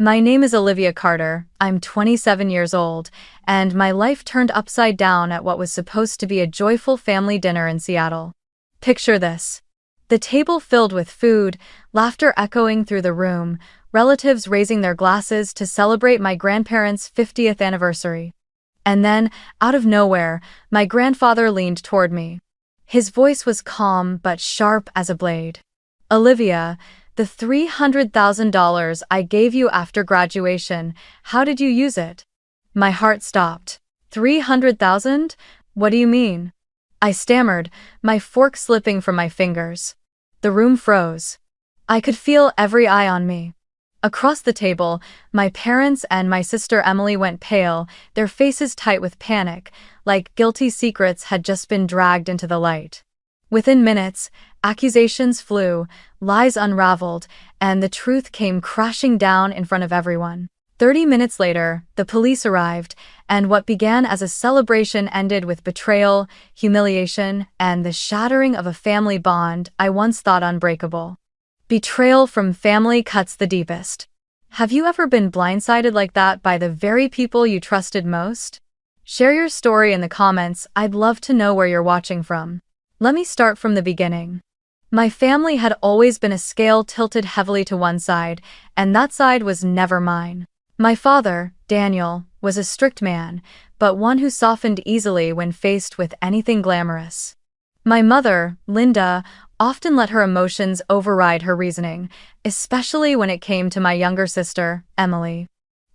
My name is Olivia Carter, I'm 27 years old, and my life turned upside down at what was supposed to be a joyful family dinner in Seattle. Picture this. The table filled with food, laughter echoing through the room, relatives raising their glasses to celebrate my grandparents' 50th anniversary. And then, out of nowhere, my grandfather leaned toward me. His voice was calm but sharp as a blade. "Olivia, the $300,000 I gave you after graduation, how did you use it?" My heart stopped. "300,000? What do you mean?" I stammered, my fork slipping from my fingers. The room froze. I could feel every eye on me. Across the table, my parents and my sister Emily went pale, their faces tight with panic, like guilty secrets had just been dragged into the light. Within minutes, accusations flew, lies unraveled, and the truth came crashing down in front of everyone. 30 minutes later, the police arrived, and what began as a celebration ended with betrayal, humiliation, and the shattering of a family bond I once thought unbreakable. Betrayal from family cuts the deepest. Have you ever been blindsided like that by the very people you trusted most? Share your story in the comments, I'd love to know where you're watching from. Let me start from the beginning. My family had always been a scale tilted heavily to one side, and that side was never mine. My father, Daniel, was a strict man, but one who softened easily when faced with anything glamorous. My mother, Linda, often let her emotions override her reasoning, especially when it came to my younger sister, Emily.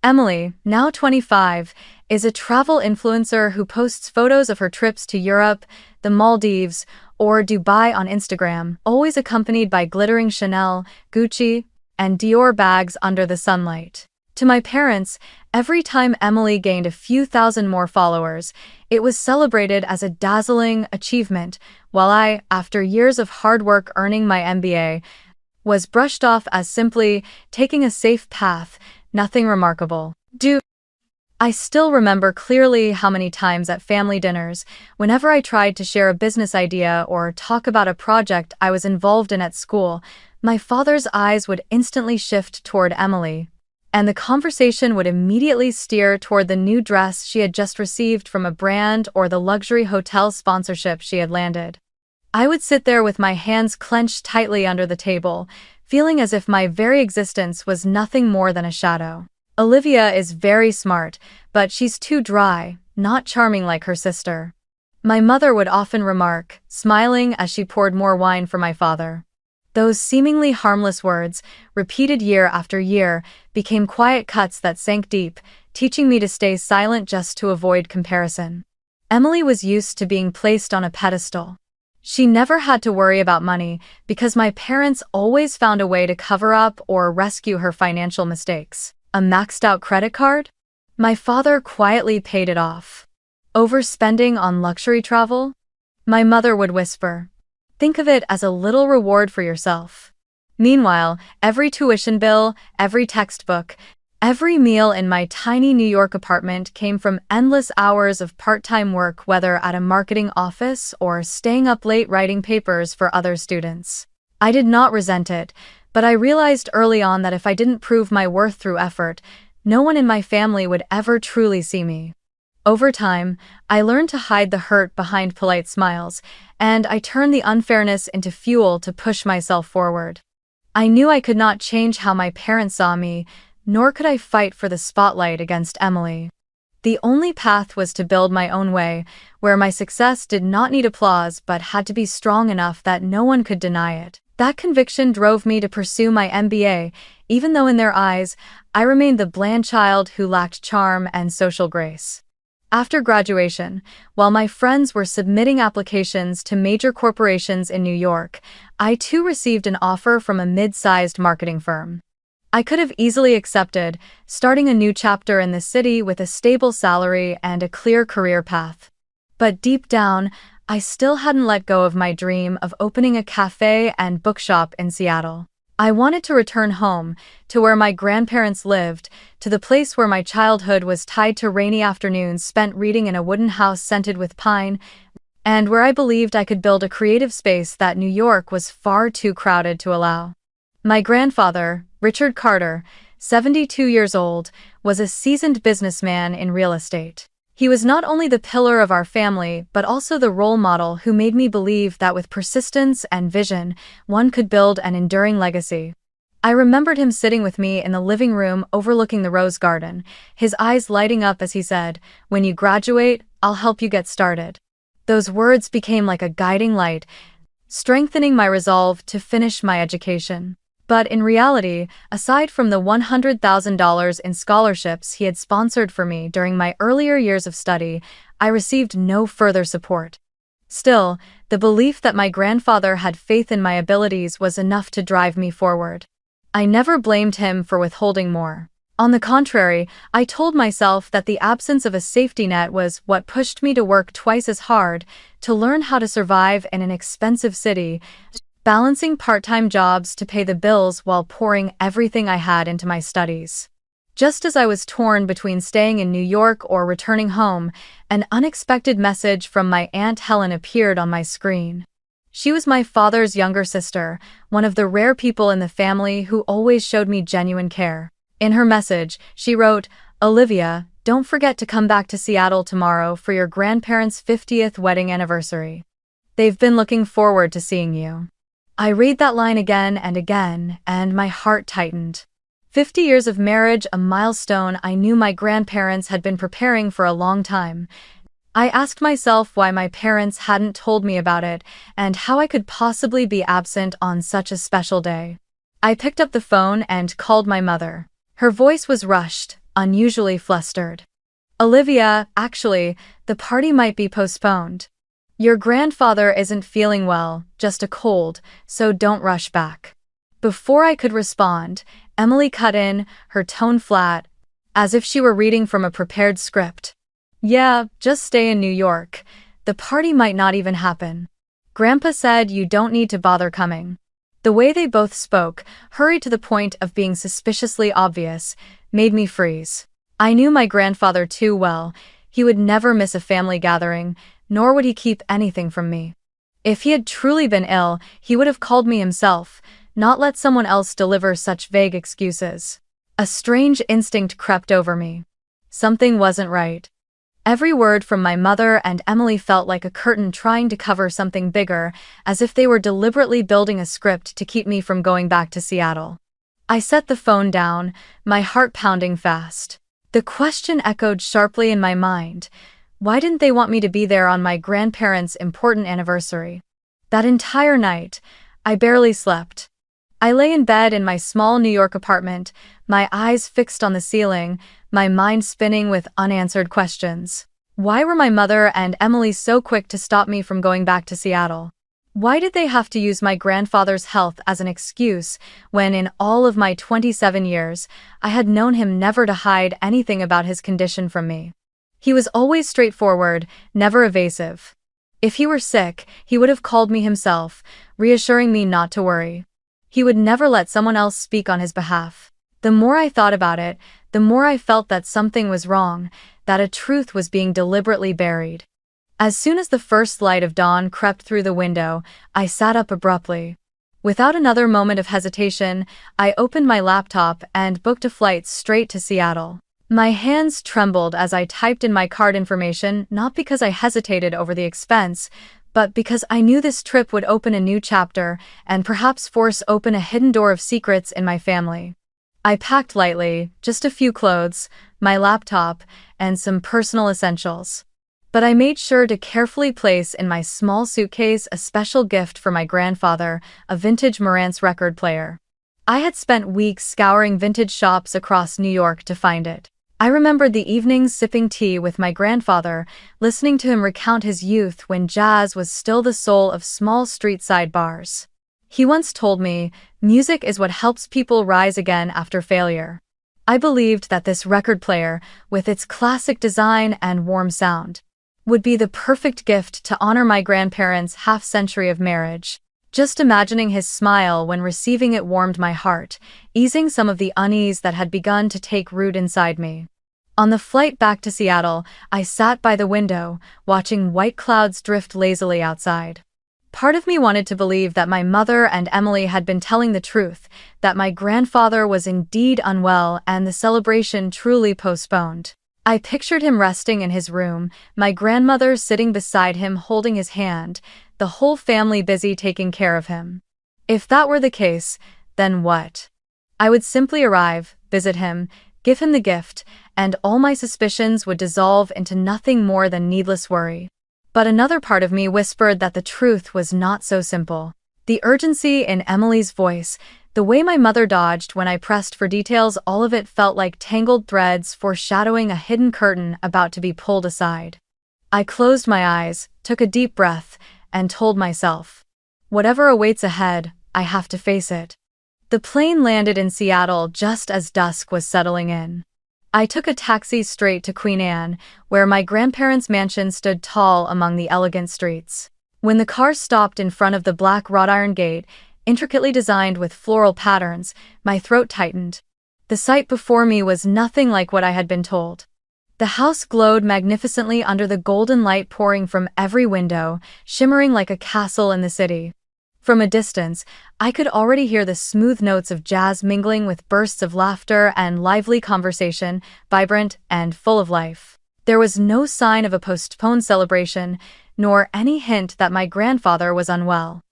Emily, now 25, is a travel influencer who posts photos of her trips to Europe, the Maldives, or Dubai on Instagram, always accompanied by glittering Chanel, Gucci, and Dior bags under the sunlight. To my parents, every time Emily gained a few thousand more followers, it was celebrated as a dazzling achievement, while I, after years of hard work earning my MBA, was brushed off as simply taking a safe path, nothing remarkable. I still remember clearly how many times at family dinners, whenever I tried to share a business idea or talk about a project I was involved in at school, my father's eyes would instantly shift toward Emily, and the conversation would immediately steer toward the new dress she had just received from a brand or the luxury hotel sponsorship she had landed. I would sit there with my hands clenched tightly under the table, feeling as if my very existence was nothing more than a shadow. Olivia is very smart, but she's too dry, not charming like her sister. My mother would often remark, smiling as she poured more wine for my father. Those seemingly harmless words, repeated year after year, became quiet cuts that sank deep, teaching me to stay silent just to avoid comparison. Emily was used to being placed on a pedestal. She never had to worry about money because my parents always found a way to cover up or rescue her financial mistakes. A maxed-out credit card? My father quietly paid it off. Overspending on luxury travel? My mother would whisper, "Think of it as a little reward for yourself." Meanwhile, every tuition bill, every textbook, every meal in my tiny New York apartment came from endless hours of part-time work, whether at a marketing office or staying up late writing papers for other students. I did not resent it, but I realized early on that if I didn't prove my worth through effort, no one in my family would ever truly see me. Over time, I learned to hide the hurt behind polite smiles, and I turned the unfairness into fuel to push myself forward. I knew I could not change how my parents saw me, nor could I fight for the spotlight against Emily. The only path was to build my own way, where my success did not need applause but had to be strong enough that no one could deny it. That conviction drove me to pursue my MBA, even though in their eyes, I remained the bland child who lacked charm and social grace. After graduation, while my friends were submitting applications to major corporations in New York, I too received an offer from a mid-sized marketing firm. I could have easily accepted, starting a new chapter in the city with a stable salary and a clear career path. But deep down, I still hadn't let go of my dream of opening a cafe and bookshop in Seattle. I wanted to return home, to where my grandparents lived, to the place where my childhood was tied to rainy afternoons spent reading in a wooden house scented with pine, and where I believed I could build a creative space that New York was far too crowded to allow. My grandfather, Richard Carter, 72 years old, was a seasoned businessman in real estate. He was not only the pillar of our family but also the role model who made me believe that with persistence and vision, one could build an enduring legacy. I remembered him sitting with me in the living room overlooking the rose garden, his eyes lighting up as he said, "When you graduate, I'll help you get started." Those words became like a guiding light, strengthening my resolve to finish my education. But in reality, aside from the $100,000 in scholarships he had sponsored for me during my earlier years of study, I received no further support. Still, the belief that my grandfather had faith in my abilities was enough to drive me forward. I never blamed him for withholding more. On the contrary, I told myself that the absence of a safety net was what pushed me to work twice as hard, to learn how to survive in an expensive city, balancing part-time jobs to pay the bills while pouring everything I had into my studies. Just as I was torn between staying in New York or returning home, an unexpected message from my Aunt Helen appeared on my screen. She was my father's younger sister, one of the rare people in the family who always showed me genuine care. In her message, she wrote, "Olivia, don't forget to come back to Seattle tomorrow for your grandparents' 50th wedding anniversary. They've been looking forward to seeing you." I read that line again and again, and my heart tightened. 50 years of marriage, a milestone I knew my grandparents had been preparing for a long time. I asked myself why my parents hadn't told me about it, and how I could possibly be absent on such a special day. I picked up the phone and called my mother. Her voice was rushed, unusually flustered. "Olivia, actually, the party might be postponed. Your grandfather isn't feeling well, just a cold, so don't rush back." Before I could respond, Emily cut in, her tone flat, as if she were reading from a prepared script. "Yeah, just stay in New York. The party might not even happen. Grandpa said you don't need to bother coming." The way they both spoke, hurried to the point of being suspiciously obvious, made me freeze. I knew my grandfather too well. He would never miss a family gathering, nor would he keep anything from me. If he had truly been ill, he would have called me himself, not let someone else deliver such vague excuses. A strange instinct crept over me. Something wasn't right. Every word from my mother and Emily felt like a curtain trying to cover something bigger, as if they were deliberately building a script to keep me from going back to Seattle. I set the phone down, my heart pounding fast. The question echoed sharply in my mind. Why didn't they want me to be there on my grandparents' important anniversary? That entire night, I barely slept. I lay in bed in my small New York apartment, my eyes fixed on the ceiling, my mind spinning with unanswered questions. Why were my mother and Emily so quick to stop me from going back to Seattle? Why did they have to use my grandfather's health as an excuse when in all of my 27 years, I had known him never to hide anything about his condition from me? He was always straightforward, never evasive. If he were sick, he would have called me himself, reassuring me not to worry. He would never let someone else speak on his behalf. The more I thought about it, the more I felt that something was wrong, that a truth was being deliberately buried. As soon as the first light of dawn crept through the window, I sat up abruptly. Without another moment of hesitation, I opened my laptop and booked a flight straight to Seattle. My hands trembled as I typed in my card information, not because I hesitated over the expense, but because I knew this trip would open a new chapter and perhaps force open a hidden door of secrets in my family. I packed lightly, just a few clothes, my laptop, and some personal essentials. But I made sure to carefully place in my small suitcase a special gift for my grandfather, a vintage Marantz record player. I had spent weeks scouring vintage shops across New York to find it. I remembered the evenings sipping tea with my grandfather, listening to him recount his youth when jazz was still the soul of small street-side bars. He once told me, "Music is what helps people rise again after failure." I believed that this record player, with its classic design and warm sound, would be the perfect gift to honor my grandparents' half-century of marriage. Just imagining his smile when receiving it warmed my heart, easing some of the unease that had begun to take root inside me. On the flight back to Seattle, I sat by the window, watching white clouds drift lazily outside. Part of me wanted to believe that my mother and Emily had been telling the truth, that my grandfather was indeed unwell and the celebration truly postponed. I pictured him resting in his room, my grandmother sitting beside him holding his hand, the whole family busy taking care of him. If that were the case, then what? I would simply arrive, visit him, give him the gift, and all my suspicions would dissolve into nothing more than needless worry. But another part of me whispered that the truth was not so simple. The urgency in Emily's voice, the way my mother dodged when I pressed for details, all of it felt like tangled threads foreshadowing a hidden curtain about to be pulled aside. I closed my eyes, took a deep breath, and told myself, whatever awaits ahead, I have to face it. The plane landed in Seattle just as dusk was settling in. I took a taxi straight to Queen Anne, where my grandparents' mansion stood tall among the elegant streets. When the car stopped in front of the black wrought iron gate, intricately designed with floral patterns, my throat tightened. The sight before me was nothing like what I had been told. The house glowed magnificently under the golden light pouring from every window, shimmering like a castle in the city. From a distance, I could already hear the smooth notes of jazz mingling with bursts of laughter and lively conversation, vibrant and full of life. There was no sign of a postponed celebration, nor any hint that my grandfather was unwell.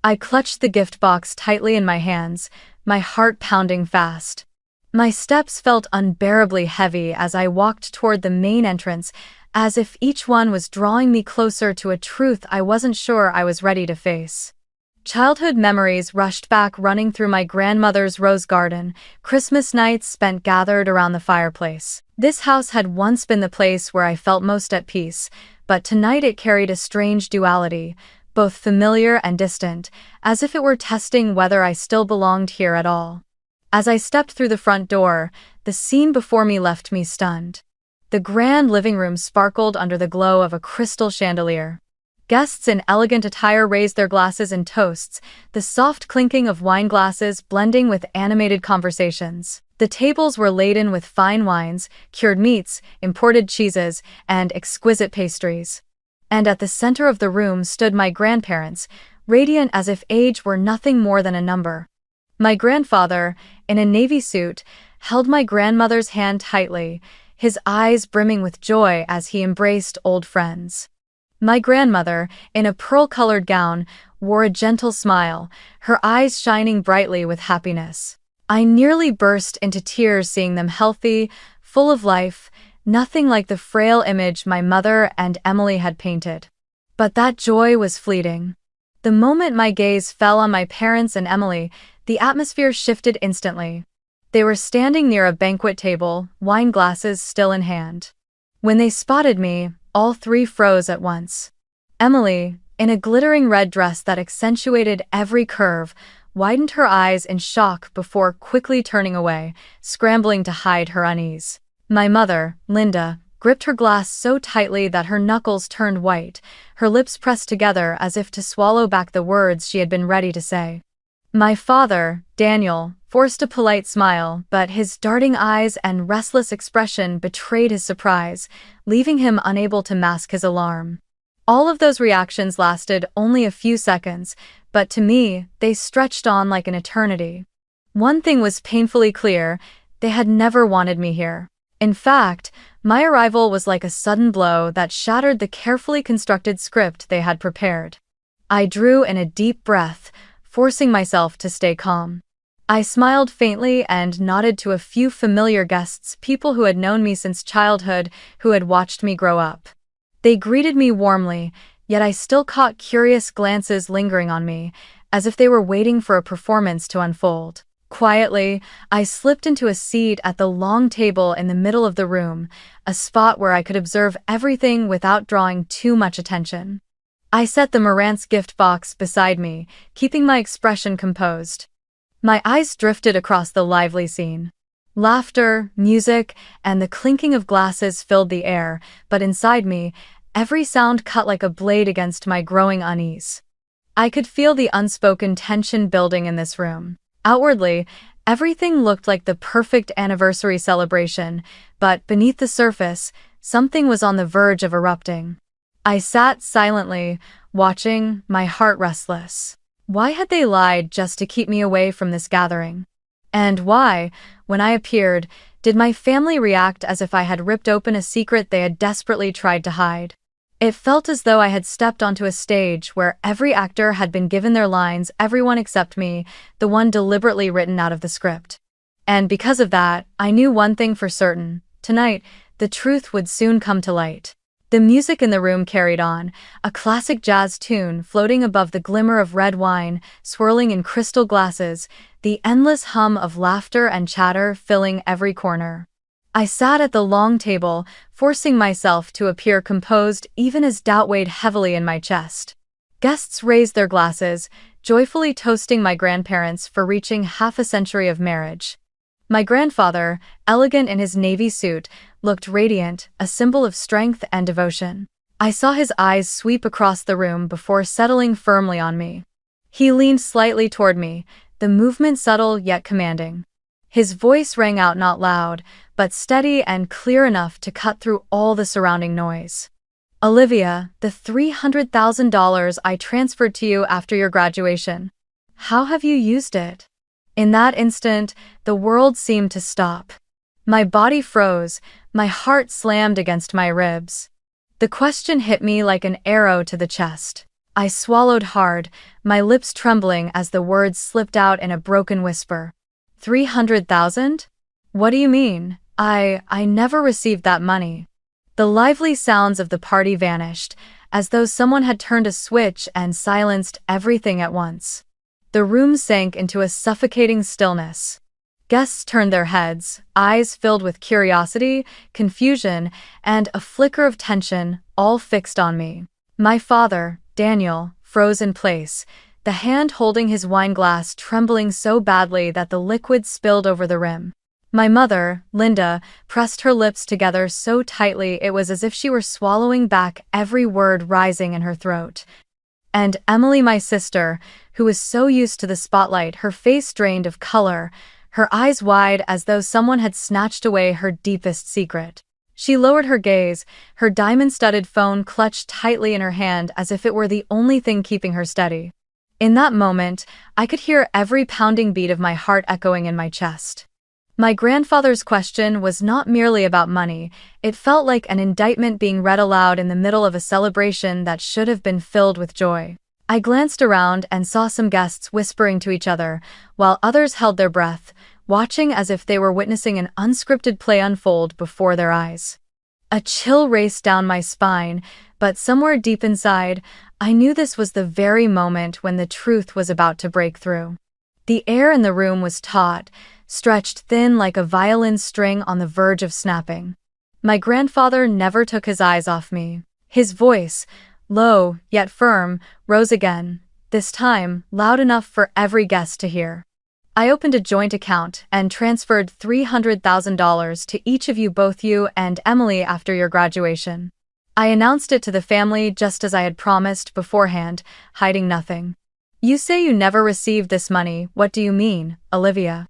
I clutched the gift box tightly in my hands, my heart pounding fast. My steps felt unbearably heavy as I walked toward the main entrance, as if each one was drawing me closer to a truth I wasn't sure I was ready to face. Childhood memories rushed back, running through my grandmother's rose garden, Christmas nights spent gathered around the fireplace. This house had once been the place where I felt most at peace, but tonight it carried a strange duality, both familiar and distant, as if it were testing whether I still belonged here at all. As I stepped through the front door, the scene before me left me stunned. The grand living room sparkled under the glow of a crystal chandelier. Guests in elegant attire raised their glasses in toasts, the soft clinking of wine glasses blending with animated conversations. The tables were laden with fine wines, cured meats, imported cheeses, and exquisite pastries. And at the center of the room stood my grandparents, radiant as if age were nothing more than a number. My grandfather, in a navy suit, held my grandmother's hand tightly, his eyes brimming with joy as he embraced old friends. My grandmother, in a pearl-colored gown, wore a gentle smile, her eyes shining brightly with happiness. I nearly burst into tears seeing them healthy, full of life, nothing like the frail image my mother and Emily had painted. But that joy was fleeting. The moment my gaze fell on my parents and Emily, the atmosphere shifted instantly. They were standing near a banquet table, wine glasses still in hand. When they spotted me, all three froze at once. Emily, in a glittering red dress that accentuated every curve, widened her eyes in shock before quickly turning away, scrambling to hide her unease. My mother, Linda, gripped her glass so tightly that her knuckles turned white, her lips pressed together as if to swallow back the words she had been ready to say. My father, Daniel, forced a polite smile, but his darting eyes and restless expression betrayed his surprise, leaving him unable to mask his alarm. All of those reactions lasted only a few seconds, but to me, they stretched on like an eternity. One thing was painfully clear: they had never wanted me here. In fact, my arrival was like a sudden blow that shattered the carefully constructed script they had prepared. I drew in a deep breath, forcing myself to stay calm. I smiled faintly and nodded to a few familiar guests, people who had known me since childhood, who had watched me grow up. They greeted me warmly, yet I still caught curious glances lingering on me, as if they were waiting for a performance to unfold. Quietly, I slipped into a seat at the long table in the middle of the room, a spot where I could observe everything without drawing too much attention. I set the Marantz gift box beside me, keeping my expression composed. My eyes drifted across the lively scene. Laughter, music, and the clinking of glasses filled the air, but inside me, every sound cut like a blade against my growing unease. I could feel the unspoken tension building in this room. Outwardly, everything looked like the perfect anniversary celebration, but beneath the surface, something was on the verge of erupting. I sat silently, watching, my heart restless. Why had they lied just to keep me away from this gathering? And why, when I appeared, did my family react as if I had ripped open a secret they had desperately tried to hide? It felt as though I had stepped onto a stage where every actor had been given their lines, everyone except me, the one deliberately written out of the script. And because of that, I knew one thing for certain. Tonight, the truth would soon come to light. The music in the room carried on, a classic jazz tune floating above the glimmer of red wine, swirling in crystal glasses, the endless hum of laughter and chatter filling every corner. I sat at the long table, forcing myself to appear composed even as doubt weighed heavily in my chest. Guests raised their glasses, joyfully toasting my grandparents for reaching half a century of marriage. My grandfather, elegant in his navy suit, looked radiant, a symbol of strength and devotion. I saw his eyes sweep across the room before settling firmly on me. He leaned slightly toward me, the movement subtle yet commanding. His voice rang out not loud, but steady and clear enough to cut through all the surrounding noise. "Olivia, the $300,000 I transferred to you after your graduation. How have you used it?" In that instant, the world seemed to stop. My body froze, my heart slammed against my ribs. The question hit me like an arrow to the chest. I swallowed hard, my lips trembling as the words slipped out in a broken whisper. 300,000? What do you mean? I never received that money. The lively sounds of the party vanished, as though someone had turned a switch and silenced everything at once. The room sank into a suffocating stillness. Guests turned their heads, eyes filled with curiosity, confusion, and a flicker of tension, all fixed on me. My father, Daniel, froze in place, the hand holding his wine glass trembling so badly that the liquid spilled over the rim. My mother, Linda, pressed her lips together so tightly it was as if she were swallowing back every word rising in her throat. And Emily, my sister, who was so used to the spotlight, her face drained of color, her eyes wide as though someone had snatched away her deepest secret. She lowered her gaze, her diamond-studded phone clutched tightly in her hand as if it were the only thing keeping her steady. In that moment, I could hear every pounding beat of my heart echoing in my chest. My grandfather's question was not merely about money, it felt like an indictment being read aloud in the middle of a celebration that should have been filled with joy. I glanced around and saw some guests whispering to each other, while others held their breath, watching as if they were witnessing an unscripted play unfold before their eyes. A chill raced down my spine, but somewhere deep inside, I knew this was the very moment when the truth was about to break through. The air in the room was taut, stretched thin like a violin string on the verge of snapping. My grandfather never took his eyes off me. His voice, low yet firm, rose again, this time loud enough for every guest to hear. "I opened a joint account and transferred $300,000 to each of you, both you and Emily, after your graduation. I announced it to the family just as I had promised beforehand, hiding nothing." "You say you never received this money, what do you mean, Olivia?"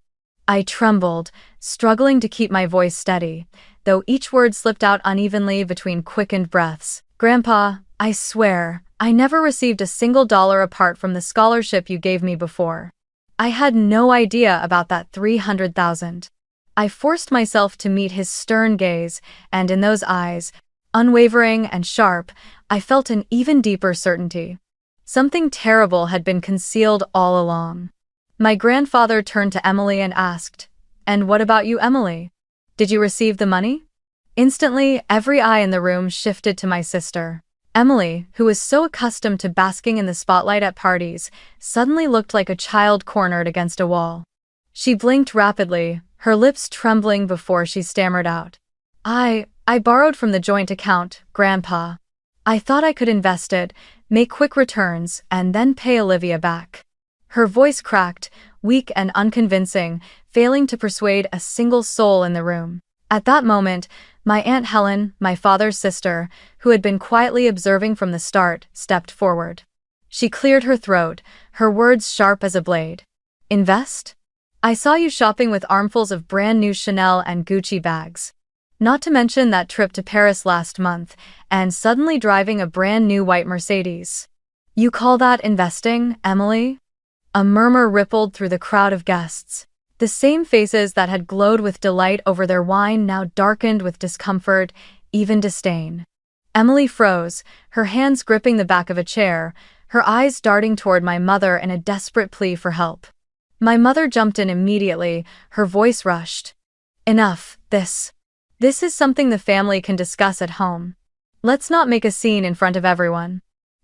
I trembled, struggling to keep my voice steady, though each word slipped out unevenly between quickened breaths. "Grandpa, I swear, I never received a single dollar apart from the scholarship you gave me before. I had no idea about that 300,000. I forced myself to meet his stern gaze, and in those eyes, unwavering and sharp, I felt an even deeper certainty. Something terrible had been concealed all along. My grandfather turned to Emily and asked, "And what about you, Emily? Did you receive the money?" Instantly, every eye in the room shifted to my sister. Emily, who was so accustomed to basking in the spotlight at parties, suddenly looked like a child cornered against a wall. She blinked rapidly, her lips trembling before she stammered out, I borrowed from the joint account, Grandpa. I thought I could invest it, make quick returns, and then pay Olivia back." Her voice cracked, weak and unconvincing, failing to persuade a single soul in the room. At that moment, my Aunt Helen, my father's sister, who had been quietly observing from the start, stepped forward. She cleared her throat, her words sharp as a blade. "Invest? I saw you shopping with armfuls of brand new Chanel and Gucci bags. Not to mention that trip to Paris last month, and suddenly driving a brand new white Mercedes. You call that investing, Emily? A murmur rippled through the crowd of guests. The same faces that had glowed with delight over their wine now darkened with discomfort, even disdain. Emily froze, her hands gripping the back of a chair, her eyes darting toward my mother in a desperate plea for help. My mother jumped in immediately, her voice rushed. Enough, this is something the family can discuss at home. Let's not make a scene in front of everyone.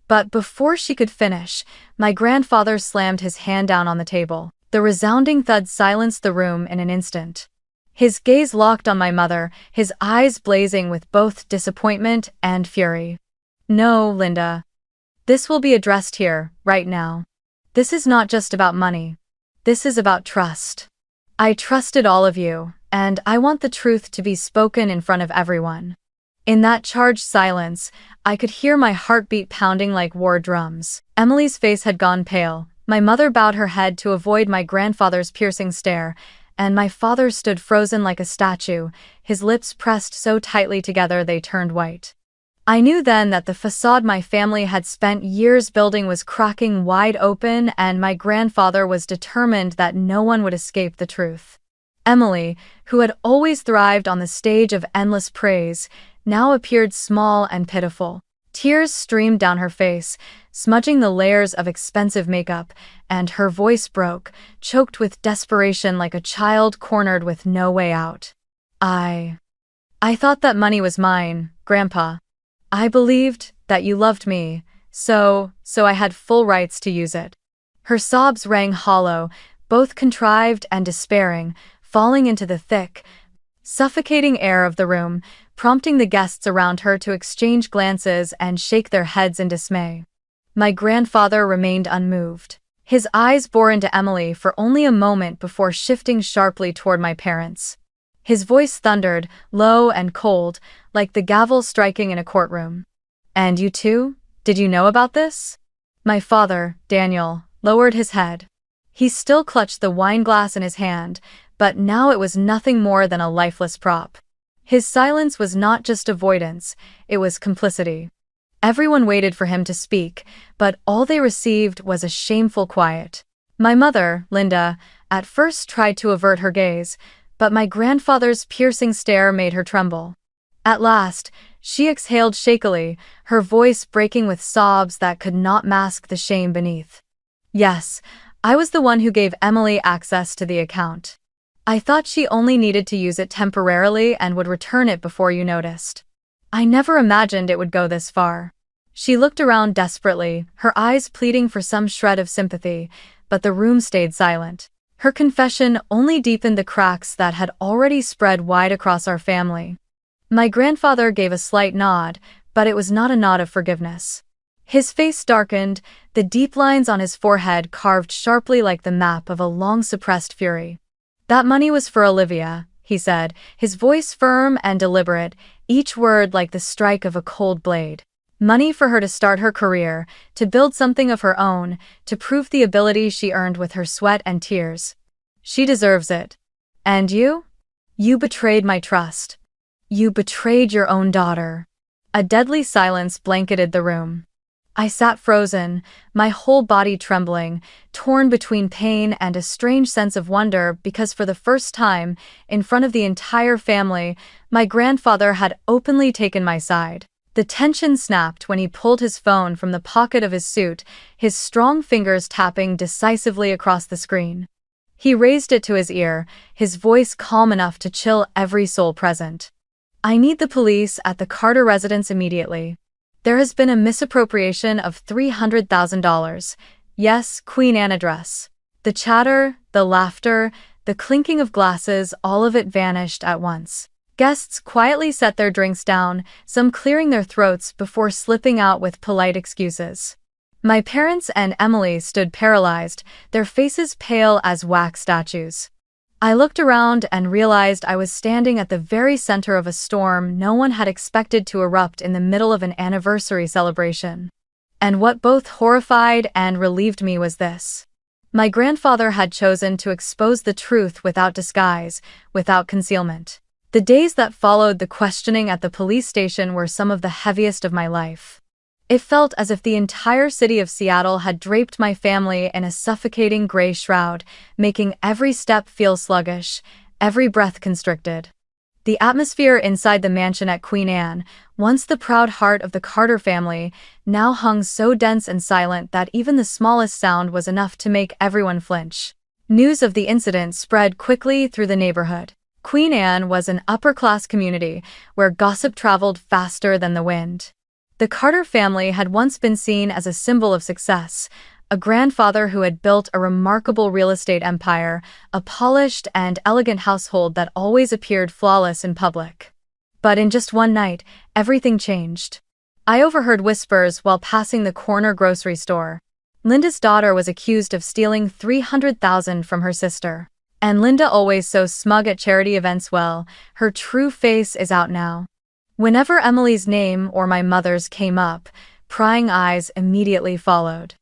But before she could finish, my grandfather slammed his hand down on the table. The resounding thud silenced the room in an instant. His gaze locked on my mother, his eyes blazing with both disappointment and fury. No, Linda. This will be addressed here, right now. This is not just about money. This is about trust. I trusted all of you, and I want the truth to be spoken in front of everyone. In that charged silence, I could hear my heartbeat pounding like war drums. Emily's face had gone pale. My mother bowed her head to avoid my grandfather's piercing stare, and my father stood frozen like a statue, his lips pressed so tightly together they turned white. I knew then that the facade my family had spent years building was cracking wide open, and my grandfather was determined that no one would escape the truth. Emily, who had always thrived on the stage of endless praise, now appeared small and pitiful. Tears streamed down her face, smudging the layers of expensive makeup, and her voice broke, choked with desperation like a child cornered with no way out. I thought that money was mine, Grandpa. I believed that you loved me, so I had full rights to use it. Her sobs rang hollow, both contrived and despairing, falling into the thick, suffocating air of the room, prompting the guests around her to exchange glances and shake their heads in dismay. My grandfather remained unmoved. His eyes bore into Emily for only a moment before shifting sharply toward my parents. His voice thundered, low and cold, like the gavel striking in a courtroom. And you too? Did you know about this? My father, Daniel, lowered his head. He still clutched the wine glass in his hand, but now it was nothing more than a lifeless prop. His silence was not just avoidance, it was complicity. Everyone waited for him to speak, but all they received was a shameful quiet. My mother, Linda, at first tried to avert her gaze, but my grandfather's piercing stare made her tremble. At last, she exhaled shakily, her voice breaking with sobs that could not mask the shame beneath. Yes, I was the one who gave Emily access to the account. I thought she only needed to use it temporarily and would return it before you noticed. I never imagined it would go this far. She looked around desperately, her eyes pleading for some shred of sympathy, but the room stayed silent. Her confession only deepened the cracks that had already spread wide across our family. My grandfather gave a slight nod, but it was not a nod of forgiveness. His face darkened, the deep lines on his forehead carved sharply like the map of a long-suppressed fury. That money was for Olivia, he said, his voice firm and deliberate, each word like the strike of a cold blade. Money for her to start her career, to build something of her own, to prove the ability she earned with her sweat and tears. She deserves it. And you? You betrayed my trust. You betrayed your own daughter. A deadly silence blanketed the room. I sat frozen, my whole body trembling, torn between pain and a strange sense of wonder because for the first time, in front of the entire family, my grandfather had openly taken my side. The tension snapped when he pulled his phone from the pocket of his suit, his strong fingers tapping decisively across the screen. He raised it to his ear, his voice calm enough to chill every soul present. I need the police at the Carter residence immediately. There has been a misappropriation of $300,000. Yes, Queen Anne address. The chatter, the laughter, the clinking of glasses, all of it vanished at once. Guests quietly set their drinks down, some clearing their throats before slipping out with polite excuses. My parents and Emily stood paralyzed, their faces pale as wax statues. I looked around and realized I was standing at the very center of a storm no one had expected to erupt in the middle of an anniversary celebration. And what both horrified and relieved me was this. My grandfather had chosen to expose the truth without disguise, without concealment. The days that followed the questioning at the police station were some of the heaviest of my life. It felt as if the entire city of Seattle had draped my family in a suffocating gray shroud, making every step feel sluggish, every breath constricted. The atmosphere inside the mansion at Queen Anne, once the proud heart of the Carter family, now hung so dense and silent that even the smallest sound was enough to make everyone flinch. News of the incident spread quickly through the neighborhood. Queen Anne was an upper-class community where gossip traveled faster than the wind. The Carter family had once been seen as a symbol of success, a grandfather who had built a remarkable real estate empire, a polished and elegant household that always appeared flawless in public. But in just one night, everything changed. I overheard whispers while passing the corner grocery store. Linda's daughter was accused of stealing $300,000 from her sister. And Linda, always so smug at charity events, well, her true face is out now. Whenever Emily's name or my mother's came up, prying eyes immediately followed.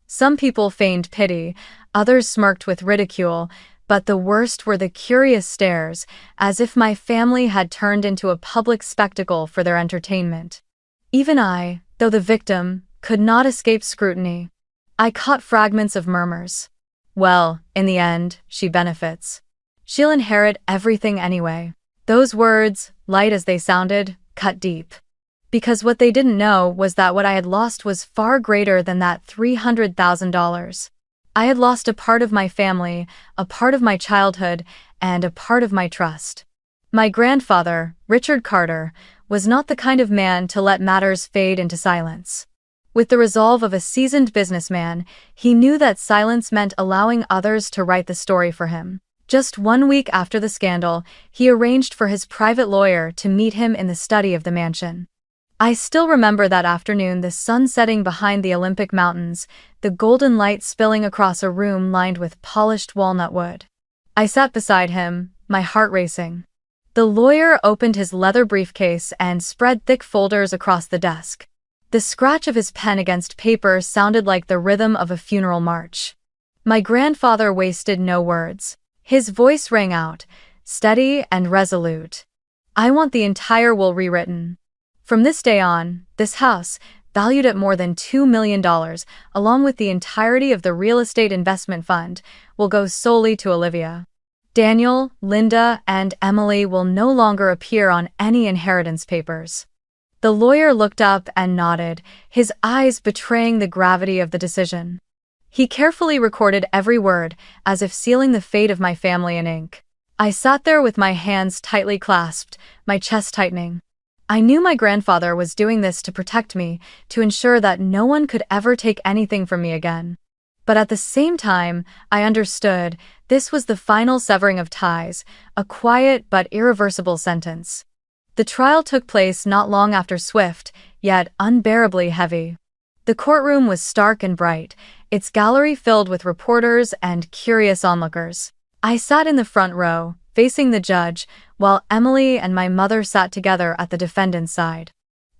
Some people feigned pity, others smirked with ridicule, but the worst were the curious stares, as if my family had turned into a public spectacle for their entertainment. Even I, though the victim, could not escape scrutiny. I caught fragments of murmurs. Well, in the end, she benefits. She'll inherit everything anyway. Those words, light as they sounded, cut deep. Because what they didn't know was that what I had lost was far greater than that $300,000. I had lost a part of my family, a part of my childhood, and a part of my trust. My grandfather, Richard Carter, was not the kind of man to let matters fade into silence. With the resolve of a seasoned businessman, he knew that silence meant allowing others to write the story for him. Just 1 week after the scandal, he arranged for his private lawyer to meet him in the study of the mansion. I still remember that afternoon, the sun setting behind the Olympic Mountains, the golden light spilling across a room lined with polished walnut wood. I sat beside him, my heart racing. The lawyer opened his leather briefcase and spread thick folders across the desk. The scratch of his pen against paper sounded like the rhythm of a funeral march. My grandfather wasted no words. His voice rang out, steady and resolute. I want the entire will rewritten. From this day on, this house, valued at more than $2 million, along with the entirety of the real estate investment fund, will go solely to Olivia. Daniel, Linda, and Emily will no longer appear on any inheritance papers. The lawyer looked up and nodded, his eyes betraying the gravity of the decision. He carefully recorded every word, as if sealing the fate of my family in ink. I sat there with my hands tightly clasped, my chest tightening. I knew my grandfather was doing this to protect me, to ensure that no one could ever take anything from me again. But at the same time, I understood this was the final severing of ties, a quiet but irreversible sentence. The trial took place not long after swift, yet unbearably heavy. The courtroom was stark and bright, its gallery filled with reporters and curious onlookers. I sat in the front row, facing the judge, while Emily and my mother sat together at the defendant's side.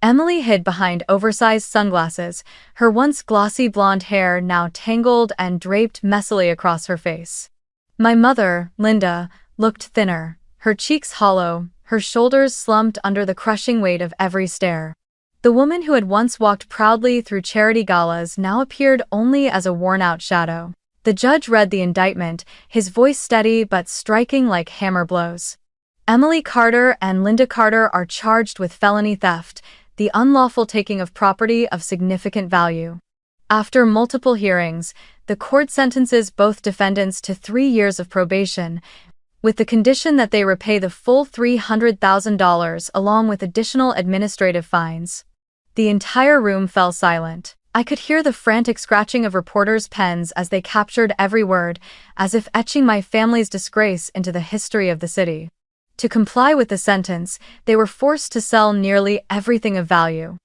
Emily hid behind oversized sunglasses, her once glossy blonde hair now tangled and draped messily across her face. My mother, Linda, looked thinner, her cheeks hollow, her shoulders slumped under the crushing weight of every stare. The woman who had once walked proudly through charity galas now appeared only as a worn-out shadow. The judge read the indictment, his voice steady but striking like hammer blows. Emily Carter and Linda Carter are charged with felony theft, the unlawful taking of property of significant value. After multiple hearings, the court sentences both defendants to 3 years of probation, with the condition that they repay the full $300,000 along with additional administrative fines. The entire room fell silent. I could hear the frantic scratching of reporters' pens as they captured every word, as if etching my family's disgrace into the history of the city. To comply with the sentence, they were forced to sell nearly everything of value.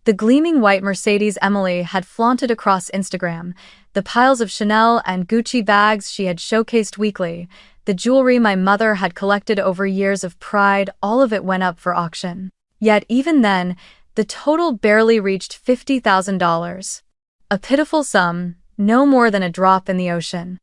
The gleaming white Mercedes Emily had flaunted across Instagram, the piles of Chanel and Gucci bags she had showcased weekly, the jewelry my mother had collected over years of pride, all of it went up for auction. Yet even then, the total barely reached $50,000. A pitiful sum, no more than a drop in the ocean.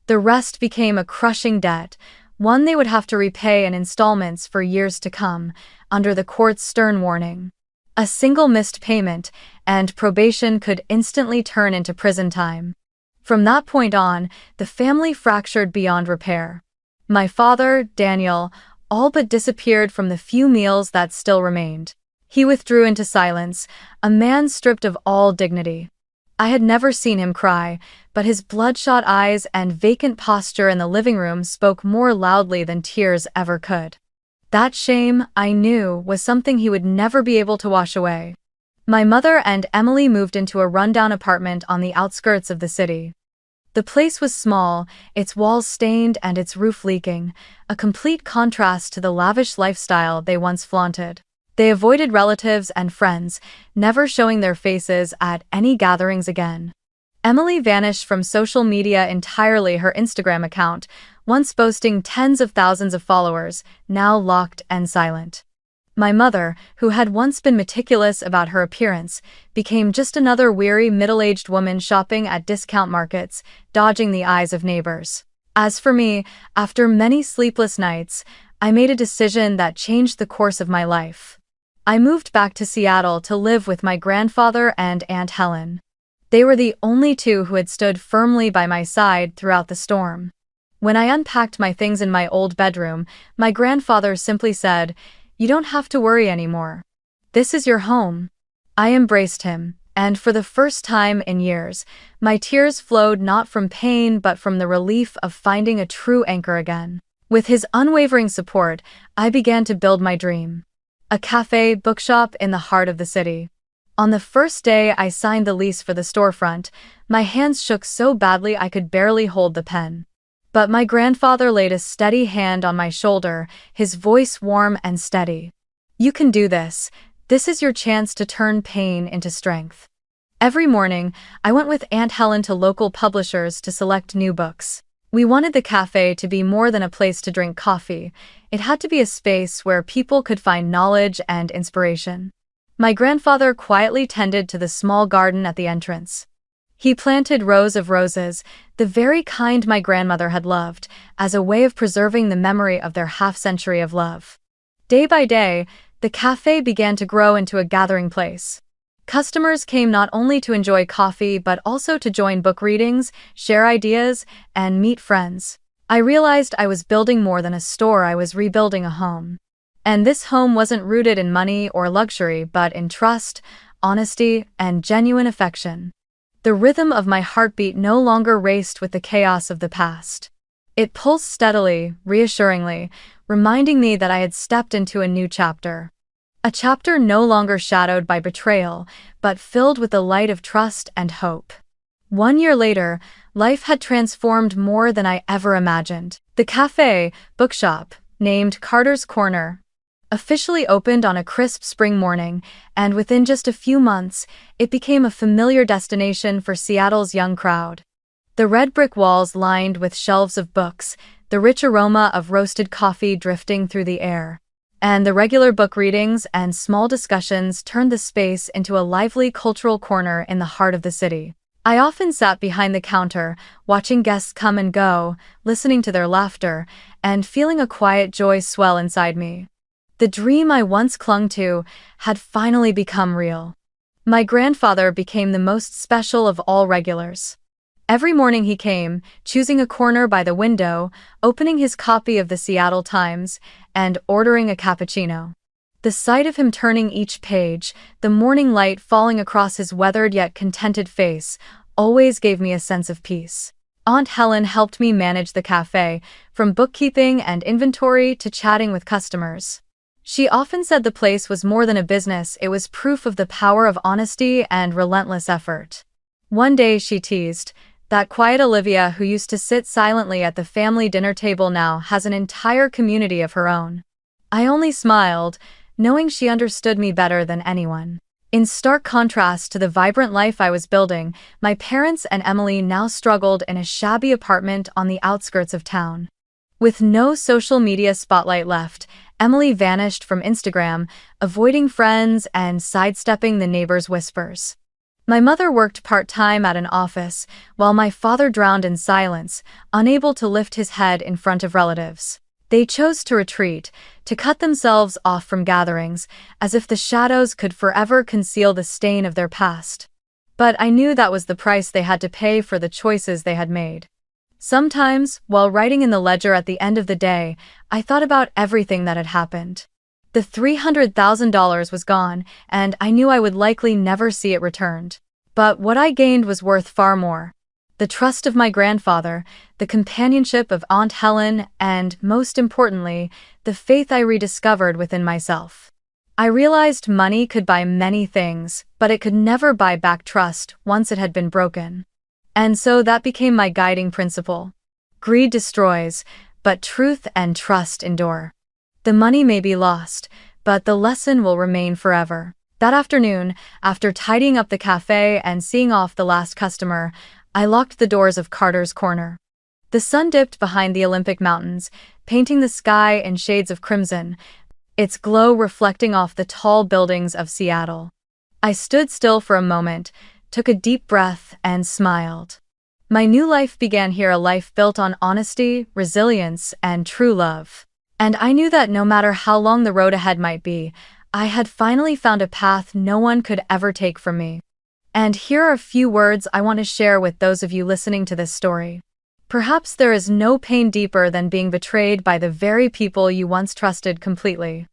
The rest became a crushing debt, one they would have to repay in installments for years to come, under the court's stern warning. A single missed payment, and probation could instantly turn into prison time. From that point on, the family fractured beyond repair. My father, Daniel, all but disappeared from the few meals that still remained. He withdrew into silence, a man stripped of all dignity. I had never seen him cry, but his bloodshot eyes and vacant posture in the living room spoke more loudly than tears ever could. That shame, I knew, was something he would never be able to wash away. My mother and Emily moved into a rundown apartment on the outskirts of the city. The place was small, its walls stained and its roof leaking, a complete contrast to the lavish lifestyle they once flaunted. They avoided relatives and friends, never showing their faces at any gatherings again. Emily vanished from social media entirely, her Instagram account, once boasting tens of thousands of followers, now locked and silent. My mother, who had once been meticulous about her appearance, became just another weary middle-aged woman shopping at discount markets, dodging the eyes of neighbors. As for me, after many sleepless nights, I made a decision that changed the course of my life. I moved back to Seattle to live with my grandfather and Aunt Helen. They were the only two who had stood firmly by my side throughout the storm. When I unpacked my things in my old bedroom, my grandfather simply said, "You don't have to worry anymore. This is your home." I embraced him, and for the first time in years, my tears flowed not from pain but from the relief of finding a true anchor again. With his unwavering support, I began to build my dream. A cafe bookshop in the heart of the city. On the first day I signed the lease for the storefront, my hands shook so badly I could barely hold the pen. But my grandfather laid a steady hand on my shoulder, his voice warm and steady. "You can do this. This is your chance to turn pain into strength." Every morning, I went with Aunt Helen to local publishers to select new books. We wanted the cafe to be more than a place to drink coffee. It had to be a space where people could find knowledge and inspiration. My grandfather quietly tended to the small garden at the entrance. He planted rows of roses, the very kind my grandmother had loved, as a way of preserving the memory of their half-century of love. Day by day, the cafe began to grow into a gathering place. Customers came not only to enjoy coffee but also to join book readings, share ideas, and meet friends. I realized I was building more than a store, I was rebuilding a home. And this home wasn't rooted in money or luxury but in trust, honesty, and genuine affection. The rhythm of my heartbeat no longer raced with the chaos of the past. It pulsed steadily, reassuringly, reminding me that I had stepped into a new chapter. A chapter no longer shadowed by betrayal, but filled with the light of trust and hope. 1 year later, life had transformed more than I ever imagined. The cafe, bookshop, named Carter's Corner, officially opened on a crisp spring morning, and within just a few months, it became a familiar destination for Seattle's young crowd. The red brick walls lined with shelves of books, the rich aroma of roasted coffee drifting through the air, and the regular book readings and small discussions turned the space into a lively cultural corner in the heart of the city. I often sat behind the counter, watching guests come and go, listening to their laughter, and feeling a quiet joy swell inside me. The dream I once clung to had finally become real. My grandfather became the most special of all regulars. Every morning he came, choosing a corner by the window, opening his copy of the Seattle Times, and ordering a cappuccino. The sight of him turning each page, the morning light falling across his weathered yet contented face, always gave me a sense of peace. Aunt Helen helped me manage the cafe, from bookkeeping and inventory to chatting with customers. She often said the place was more than a business, it was proof of the power of honesty and relentless effort. One day she teased, "That quiet Olivia who used to sit silently at the family dinner table now has an entire community of her own." I only smiled, knowing she understood me better than anyone. In stark contrast to the vibrant life I was building, my parents and Emily now struggled in a shabby apartment on the outskirts of town. With no social media spotlight left, Emily vanished from Instagram, avoiding friends and sidestepping the neighbors' whispers. My mother worked part-time at an office, while my father drowned in silence, unable to lift his head in front of relatives. They chose to retreat, to cut themselves off from gatherings, as if the shadows could forever conceal the stain of their past. But I knew that was the price they had to pay for the choices they had made. Sometimes, while writing in the ledger at the end of the day, I thought about everything that had happened. The $300,000 was gone, and I knew I would likely never see it returned. But what I gained was worth far more. The trust of my grandfather, the companionship of Aunt Helen, and, most importantly, the faith I rediscovered within myself. I realized money could buy many things, but it could never buy back trust once it had been broken. And so that became my guiding principle. Greed destroys, but truth and trust endure. The money may be lost, but the lesson will remain forever. That afternoon, after tidying up the cafe and seeing off the last customer, I locked the doors of Carter's Corner. The sun dipped behind the Olympic Mountains, painting the sky in shades of crimson, its glow reflecting off the tall buildings of Seattle. I stood still for a moment, took a deep breath, and smiled. My new life began here, a life built on honesty, resilience, and true love. And I knew that no matter how long the road ahead might be, I had finally found a path no one could ever take from me. And here are a few words I want to share with those of you listening to this story. Perhaps there is no pain deeper than being betrayed by the very people you once trusted completely.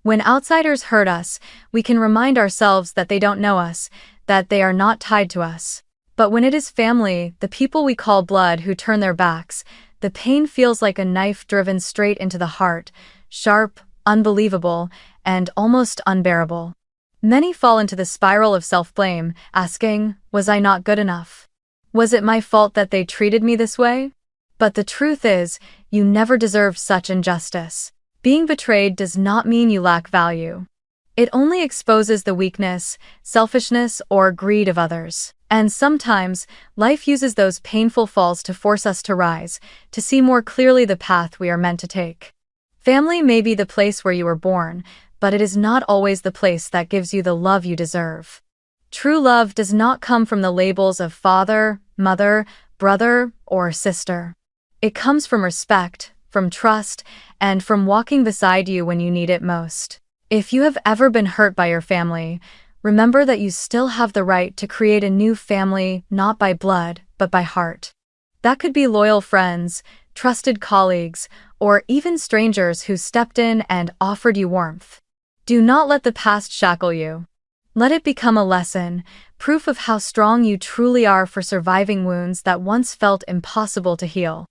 When outsiders hurt us, we can remind ourselves that they don't know us, that they are not tied to us. But when it is family, the people we call blood, who turn their backs, the pain feels like a knife driven straight into the heart, sharp, unbelievable, and almost unbearable. Many fall into the spiral of self-blame, asking, was I not good enough? Was it my fault that they treated me this way? But the truth is, you never deserved such injustice. Being betrayed does not mean you lack value. It only exposes the weakness, selfishness, or greed of others. And sometimes, life uses those painful falls to force us to rise, to see more clearly the path we are meant to take. Family may be the place where you were born, but it is not always the place that gives you the love you deserve. True love does not come from the labels of father, mother, brother, or sister. It comes from respect, from trust, and from walking beside you when you need it most. If you have ever been hurt by your family, remember that you still have the right to create a new family, not by blood, but by heart. That could be loyal friends, trusted colleagues, or even strangers who stepped in and offered you warmth. Do not let the past shackle you. Let it become a lesson, proof of how strong you truly are for surviving wounds that once felt impossible to heal.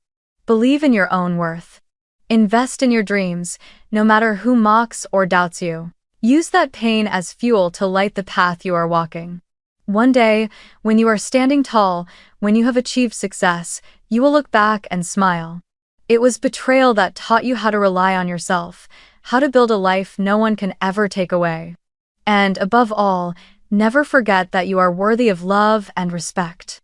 Believe in your own worth. Invest in your dreams, no matter who mocks or doubts you. Use that pain as fuel to light the path you are walking. One day, when you are standing tall, when you have achieved success, you will look back and smile. It was betrayal that taught you how to rely on yourself, how to build a life no one can ever take away. And above all, never forget that you are worthy of love and respect.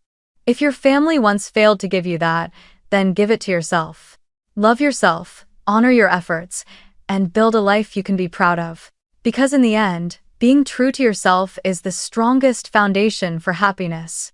If your family once failed to give you that, then give it to yourself. Love yourself, honor your efforts, and build a life you can be proud of. Because in the end, being true to yourself is the strongest foundation for happiness.